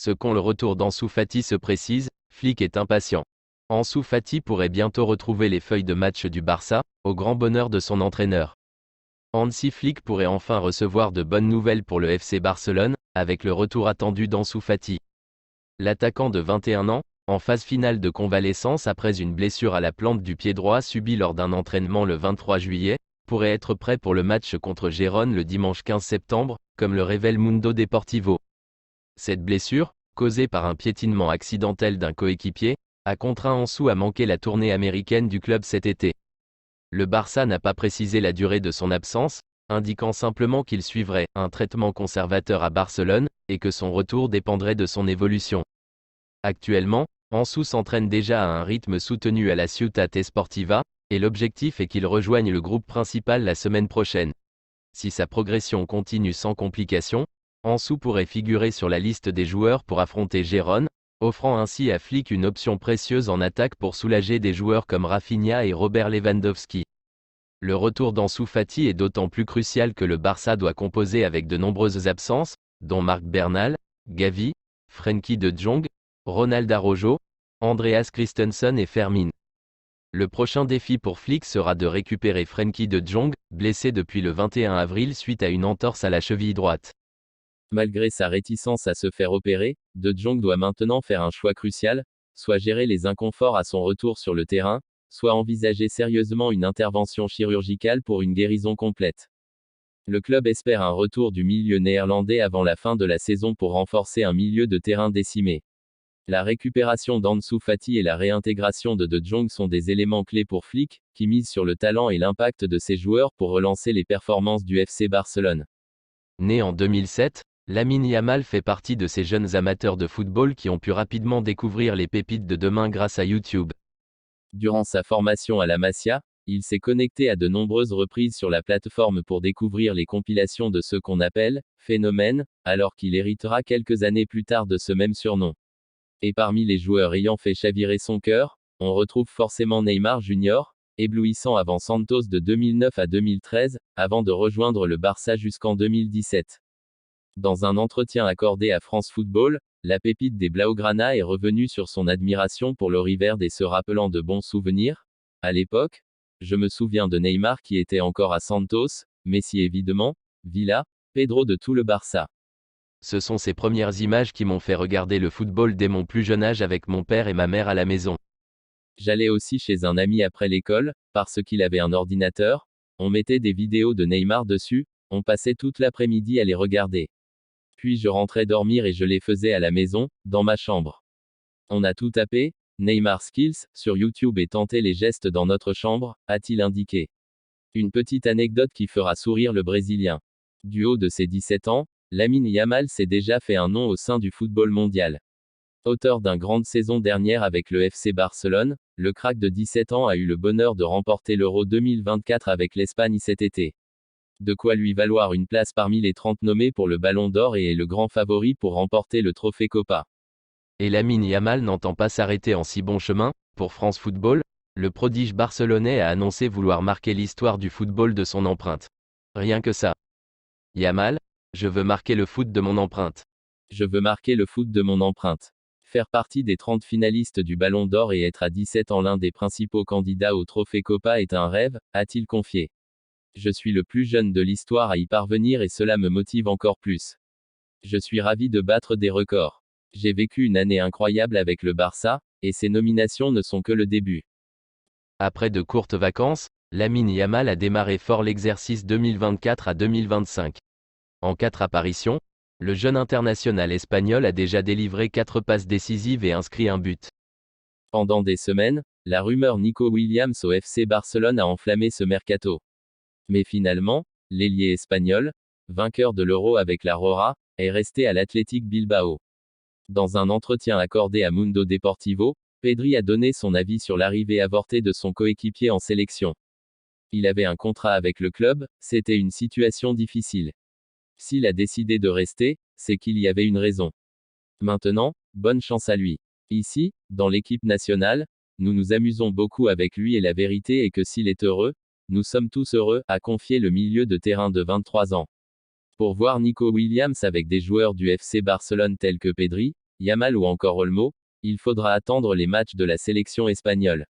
Second le retour d'Ansu Fati se précise, Flick est impatient. Ansu Fati pourrait bientôt retrouver les feuilles de match du Barça, au grand bonheur de son entraîneur. Hansi Flick pourrait enfin recevoir de bonnes nouvelles pour le FC Barcelone, avec le retour attendu d'Ansu Fati. L'attaquant de 21 ans, en phase finale de convalescence après une blessure à la plante du pied droit subie lors d'un entraînement le 23 juillet, pourrait être prêt pour le match contre Gérone le dimanche 15 septembre, comme le révèle Mundo Deportivo. Cette blessure, causée par un piétinement accidentel d'un coéquipier, a contraint Ansu à manquer la tournée américaine du club cet été. Le Barça n'a pas précisé la durée de son absence, indiquant simplement qu'il suivrait un traitement conservateur à Barcelone, et que son retour dépendrait de son évolution. Actuellement, Ansu s'entraîne déjà à un rythme soutenu à la Ciutat Esportiva, et l'objectif est qu'il rejoigne le groupe principal la semaine prochaine. Si sa progression continue sans complications, Ansu pourrait figurer sur la liste des joueurs pour affronter Gérone, offrant ainsi à Flick une option précieuse en attaque pour soulager des joueurs comme Rafinha et Robert Lewandowski. Le retour d'Ansu Fati est d'autant plus crucial que le Barça doit composer avec de nombreuses absences, dont Marc Bernal, Gavi, Frenkie de Jong, Ronald Araujo, Andreas Christensen et Fermin. Le prochain défi pour Flick sera de récupérer Frenkie de Jong, blessé depuis le 21 avril suite à une entorse à la cheville droite. Malgré sa réticence à se faire opérer, De Jong doit maintenant faire un choix crucial, soit gérer les inconforts à son retour sur le terrain, soit envisager sérieusement une intervention chirurgicale pour une guérison complète. Le club espère un retour du milieu néerlandais avant la fin de la saison pour renforcer un milieu de terrain décimé. La récupération d'Ansu Fati et la réintégration de Jong sont des éléments clés pour Flick, qui mise sur le talent et l'impact de ses joueurs pour relancer les performances du FC Barcelone. Né en 2007, Lamine Yamal fait partie de ces jeunes amateurs de football qui ont pu rapidement découvrir les pépites de demain grâce à YouTube. Durant sa formation à la Masia, il s'est connecté à de nombreuses reprises sur la plateforme pour découvrir les compilations de ce qu'on appelle « phénomènes », alors qu'il héritera quelques années plus tard de ce même surnom. Et parmi les joueurs ayant fait chavirer son cœur, on retrouve forcément Neymar Jr., éblouissant avant Santos de 2009 à 2013, avant de rejoindre le Barça jusqu'en 2017. Dans un entretien accordé à France Football, la pépite des Blaugrana est revenue sur son admiration pour le Riverde et se rappelant de bons souvenirs. À l'époque, je me souviens de Neymar qui était encore à Santos, Messi évidemment, Villa, Pedro de tout le Barça. Ce sont ces premières images qui m'ont fait regarder le football dès mon plus jeune âge avec mon père et ma mère à la maison. J'allais aussi chez un ami après l'école, parce qu'il avait un ordinateur, on mettait des vidéos de Neymar dessus, on passait toute l'après-midi à les regarder. Puis je rentrais dormir et je les faisais à la maison, dans ma chambre. On a tout tapé, Neymar Skills, sur YouTube et tenté les gestes dans notre chambre, a-t-il indiqué. Une petite anecdote qui fera sourire le Brésilien. Du haut de ses 17 ans, Lamine Yamal s'est déjà fait un nom au sein du football mondial. Auteur d'une grande saison dernière avec le FC Barcelone, le crack de 17 ans a eu le bonheur de remporter l'Euro 2024 avec l'Espagne cet été. De quoi lui valoir une place parmi les 30 nommés pour le Ballon d'Or et est le grand favori pour remporter le trophée Copa. Et Lamine Yamal n'entend pas s'arrêter en si bon chemin. Pour France Football, le prodige barcelonais a annoncé vouloir marquer l'histoire du football de son empreinte. Rien que ça. Yamal, je veux marquer le foot de mon empreinte. Je veux marquer le foot de mon empreinte. Faire partie des 30 finalistes du Ballon d'Or et être à 17 ans l'un des principaux candidats au trophée Copa est un rêve, a-t-il confié. Je suis le plus jeune de l'histoire à y parvenir et cela me motive encore plus. Je suis ravi de battre des records. J'ai vécu une année incroyable avec le Barça, et ces nominations ne sont que le début. Après de courtes vacances, Lamine Yamal a démarré fort l'exercice 2024 à 2025. En 4 apparitions, le jeune international espagnol a déjà délivré 4 passes décisives et inscrit un but. Pendant des semaines, la rumeur Nico Williams au FC Barcelone a enflammé ce mercato. Mais finalement, l'ailier espagnol, vainqueur de l'Euro avec la Rora, est resté à l'Athletic Bilbao. Dans un entretien accordé à Mundo Deportivo, Pedri a donné son avis sur l'arrivée avortée de son coéquipier en sélection. Il avait un contrat avec le club, c'était une situation difficile. S'il a décidé de rester, c'est qu'il y avait une raison. Maintenant, bonne chance à lui. Ici, dans l'équipe nationale, nous nous amusons beaucoup avec lui et la vérité est que s'il est heureux, nous sommes tous heureux, a confié le milieu de terrain de 23 ans. Pour voir Nico Williams avec des joueurs du FC Barcelone tels que Pedri, Yamal ou encore Olmo, il faudra attendre les matchs de la sélection espagnole.